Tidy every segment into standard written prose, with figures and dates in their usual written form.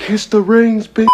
Kiss the rings, bitch.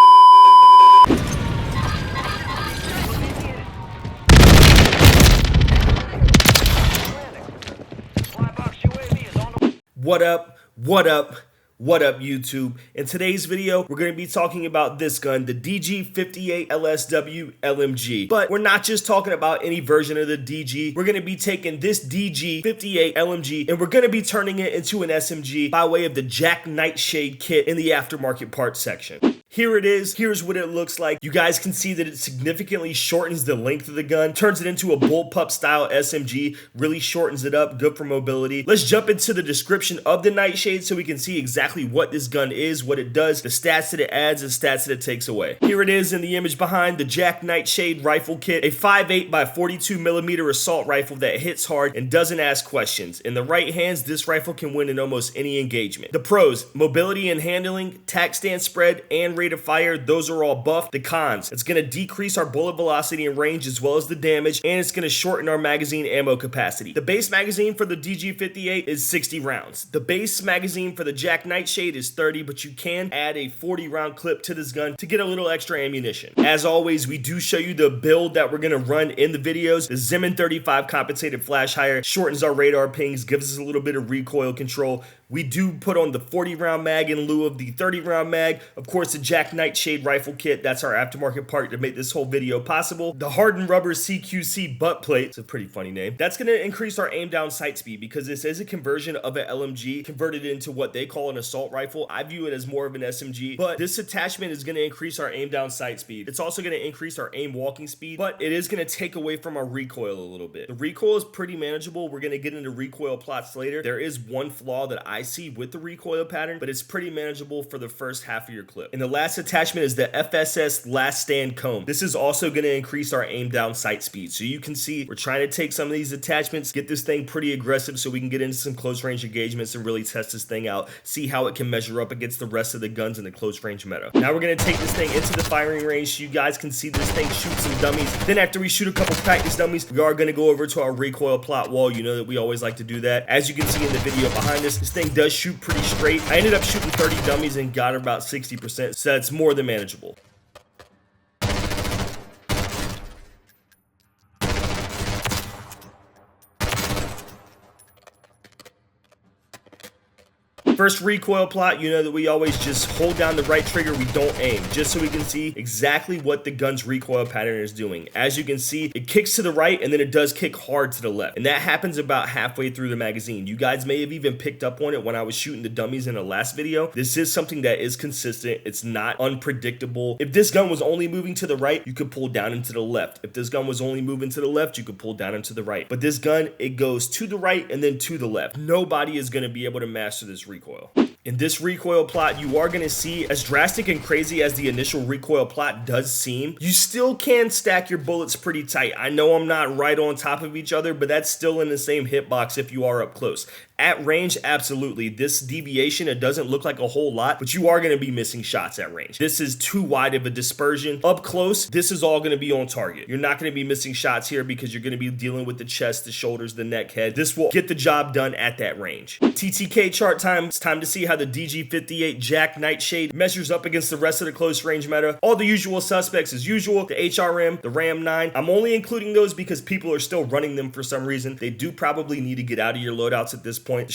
What up? What up? What up, YouTube? In today's video, we're going to be talking about this gun, the DG58 LSW LMG. But we're not just talking about any version of the DG. We're going to be taking this DG58 LMG and we're going to be turning it into an SMG by way of the JAK Nightshade kit in the aftermarket parts section. Here it is. Here's what it looks like. You guys can see that it significantly shortens the length of the gun, turns it into a bullpup style SMG, really shortens it up, good for mobility. Let's jump into the description of the Nightshade so we can see exactly what this gun is, what it does, the stats that it adds, and stats that it takes away. Here it is in the image behind, the JAK Nightshade rifle kit, a 5.8 by 42mm assault rifle that hits hard and doesn't ask questions. In the right hands, this rifle can win in almost any engagement. The pros: mobility and handling, tac stance spread, and rate of fire, those are all buffed. The cons: it's going to decrease our bullet velocity and range as well as the damage, and it's going to shorten our magazine ammo capacity. The base magazine for the DG58 is 60 rounds. The base magazine for the JAK Nightshade is 30, but you can add a 40 round clip to this gun to get a little extra ammunition. As always, we do show you the build that we're going to run in the videos. The Zeman 35 compensated flash hire shortens our radar pings, gives us a little bit of recoil control. We do put on the 40 round mag in lieu of the 30 round mag. Of course, the JAK Nightshade rifle kit, that's our aftermarket part to make this whole video possible. The hardened rubber CQC butt plate, it's a pretty funny name. That's going to increase our aim down sight speed because this is a conversion of an LMG converted into what they call an assault rifle. I view it as more of an SMG, but this attachment is going to increase our aim down sight speed. It's also going to increase our aim walking speed, but it is going to take away from our recoil a little bit. The recoil is pretty manageable. We're going to get into recoil plots later. There is one flaw that I see with the recoil pattern, but it's pretty manageable for the first half of your clip. And the last attachment is the FSS last stand comb. This is also going to increase our aim down sight speed. So you can see we're trying to take some of these attachments, get this thing pretty aggressive so we can get into some close range engagements and really test this thing out, see how it can measure up against the rest of the guns in the close range meta. Now we're going to take this thing into the firing range so you guys can see this thing shoot some dummies. Then after we shoot a couple practice dummies, we are going to go over to our recoil plot wall. You know that we always like to do that. As you can see in the video behind us, this thing does shoot pretty straight. I ended up shooting 30 dummies and got about 60%, so that's more than manageable. First recoil plot, you know that we always just hold down the right trigger, we don't aim, just so we can see exactly what the gun's recoil pattern is doing. As you can see, it kicks to the right and then it does kick hard to the left. And that happens about halfway through the magazine. You guys may have even picked up on it when I was shooting the dummies in the last video. This is something that is consistent. It's not unpredictable. If this gun was only moving to the right, you could pull down into the left. If this gun was only moving to the left, you could pull down into the right. But this gun, it goes to the right and then to the left. Nobody is going to be able to master this recoil. In this recoil plot, you are going to see, as drastic and crazy as the initial recoil plot does seem, you still can stack your bullets pretty tight. I know I'm not right on top of each other, but that's still in the same hitbox if you are up close. At range, absolutely. This deviation, it doesn't look like a whole lot, but you are going to be missing shots at range. This is too wide of a dispersion. Up close, this is all going to be on target. You're not going to be missing shots here because you're going to be dealing with the chest, the shoulders, the neck, head. This will get the job done at that range. TTK chart time. It's time to see how the DG58 JAK Nightshade measures up against the rest of the close range meta. All the usual suspects as usual, the HRM, the Ram 9. I'm only including those because people are still running them for some reason. They do probably need to get out of your loadouts at this point. The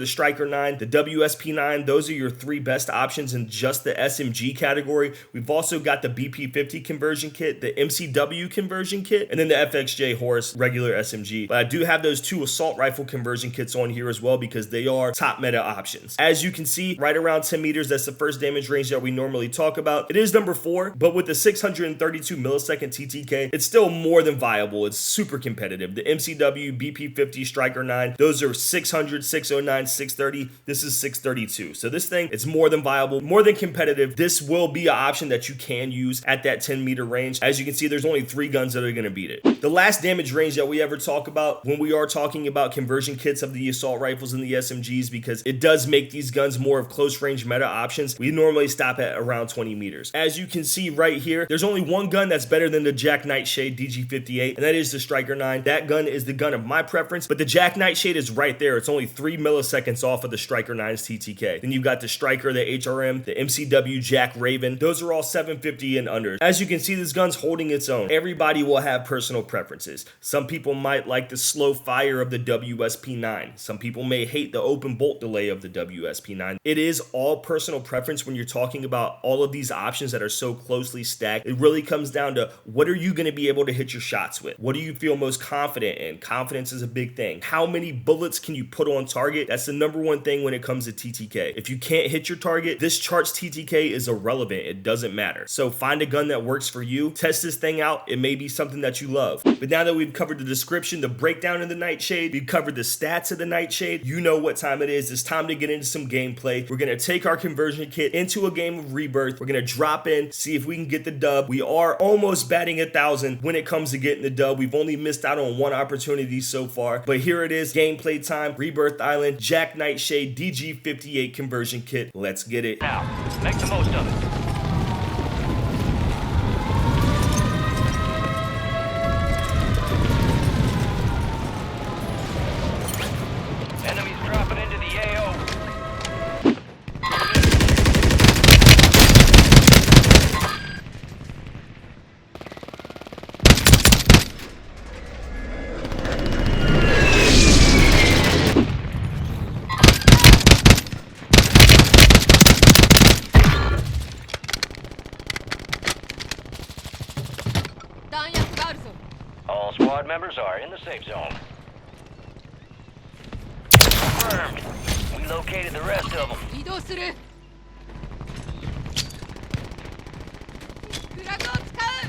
Striker 9, the WSP 9, those are your three best options in just the SMG category. We've also got the BP50 conversion kit, the MCW conversion kit, and then the FXJ Horse regular SMG. But I do have those two assault rifle conversion kits on here as well because they are top meta options. As you can see, right around 10 meters, that's the first damage range that we normally talk about. It is number 4, but with the 632 millisecond TTK, it's still more than viable. It's super competitive. The MCW, BP50, Striker 9, those are 600, 609, 630. This is 632. So this thing, it's more than viable, more than competitive. This will be an option that you can use at that 10 meter range. As you can see, there's only 3 guns that are going to beat it. The last damage range that we ever talk about when we are talking about conversion kits of the assault rifles and the SMGs, because it does make these guns guns more of close range meta options, we normally stop at around 20 meters. As you can see right here, there's only one gun that's better than the JAK Nightshade DG58, and that is the Striker 9. That gun is the gun of my preference, but the JAK Nightshade is right there. It's only 3 milliseconds off of the Striker 9's TTK. Then you've got the Striker, the HRM, the MCW, JAK Raven. Those are all 750 and under. As you can see, this gun's holding its own. Everybody will have personal preferences. Some people might like the slow fire of the WSP9. Some people may hate the open bolt delay of the WSP9. It is all personal preference when you're talking about all of these options that are so closely stacked. It really comes down to what are you going to be able to hit your shots with? What do you feel most confident in? Confidence is a big thing. How many bullets can you put on target? That's the number one thing when it comes to TTK. If you can't hit your target, this chart's TTK is irrelevant. It doesn't matter. So find a gun that works for you. Test this thing out. It may be something that you love. But now that we've covered the description, the breakdown of the Nightshade, we've covered the stats of the Nightshade, you know what time it is. It's time to get into some gameplay. We're going to take our conversion kit into a game of Rebirth. We're going to drop in, see if we can get the dub. We are almost batting 1,000 when it comes to getting the dub. We've only missed out on one opportunity so far, but here it is. Gameplay time. Rebirth Island, JAK Nightshade DG58 conversion kit. Let's get it. Now, make the most of it. Enemies dropping into the AO. All squad members are in the safe zone. Confirmed. We located the rest of them. 移動する。フラグを使う。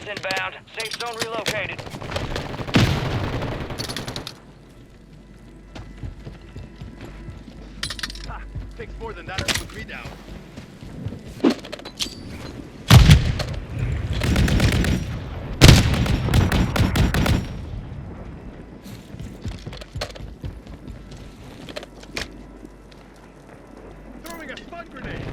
Inbound. Safe zone relocated. Takes more than that to put me down. Throwing a stun grenade.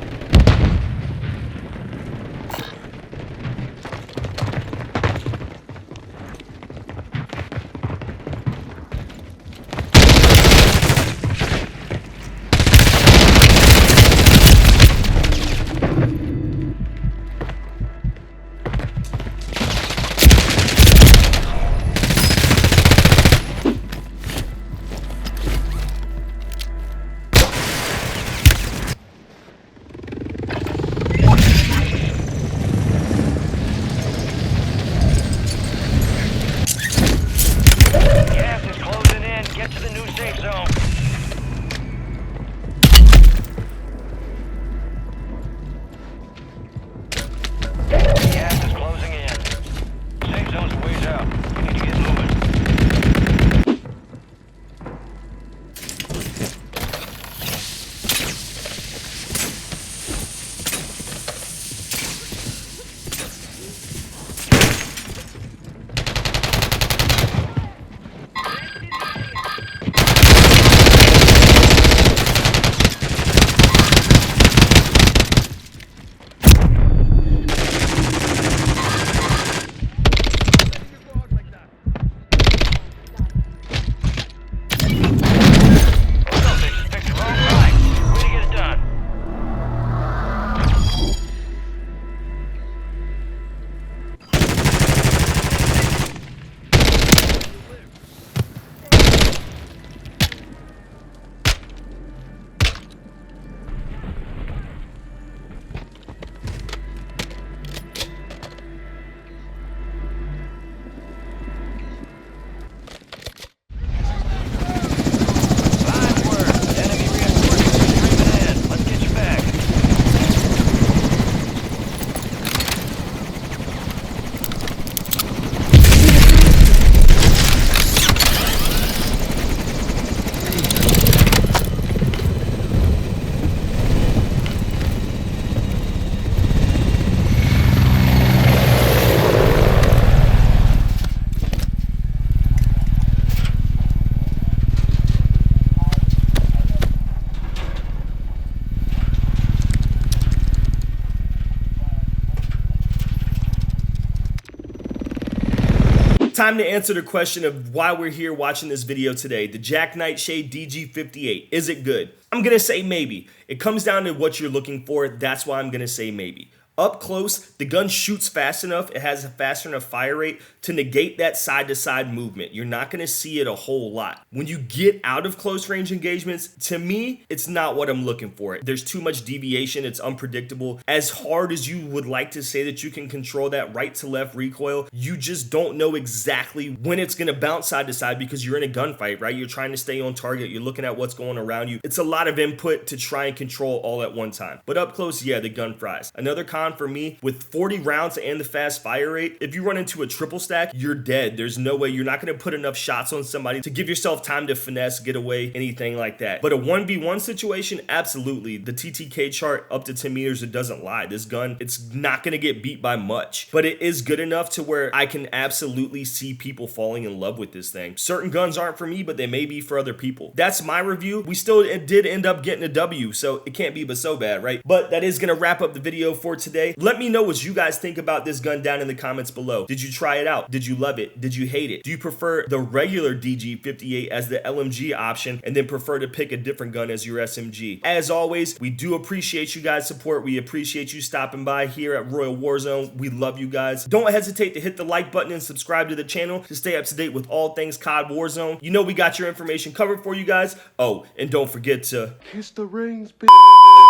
Time to answer the question of why we're here watching this video today. The JAK Nightshade DG58, is it good? I'm gonna say maybe. It comes down to what you're looking for. That's why I'm gonna say maybe. Up close, the gun shoots fast enough, it has a faster enough fire rate to negate that side-to-side movement. You're not going to see it a whole lot. When you get out of close range engagements, to me, it's not what I'm looking for. There's too much deviation, it's unpredictable. As hard as you would like to say that you can control that right to left recoil, you just don't know exactly when it's going to bounce side to side because you're in a gunfight, right? You're trying to stay on target, you're looking at what's going around you. It's a lot of input to try and control all at one time. But up close, yeah, the gun fries. Another con for me, with 40 rounds and the fast fire rate, if you run into a triple stack, you're dead. There's no way. You're not going to put enough shots on somebody to give yourself time to finesse, get away, anything like that. But a 1v1 situation, absolutely. The TTK chart up to 10 meters, it doesn't lie. This gun, it's not going to get beat by much, but it is good enough to where I can absolutely see people falling in love with this thing. Certain guns aren't for me, but they may be for other people. That's my review. We still did end up getting a W, so it can't be but so bad, right? But that is going to wrap up the video for today. Let me know what you guys think about this gun down in the comments below. Did you try it out? Did you love it? Did you hate it? Do you prefer the regular DG58 as the LMG option and then prefer to pick a different gun as your SMG? As always, we do appreciate you guys' support. We appreciate you stopping by here at Royal Warzone. We love you guys. Don't hesitate to hit the like button and subscribe to the channel to stay up to date with all things COD Warzone. You know we got your information covered for you guys. Oh, and don't forget to Kiss the rings, bitch.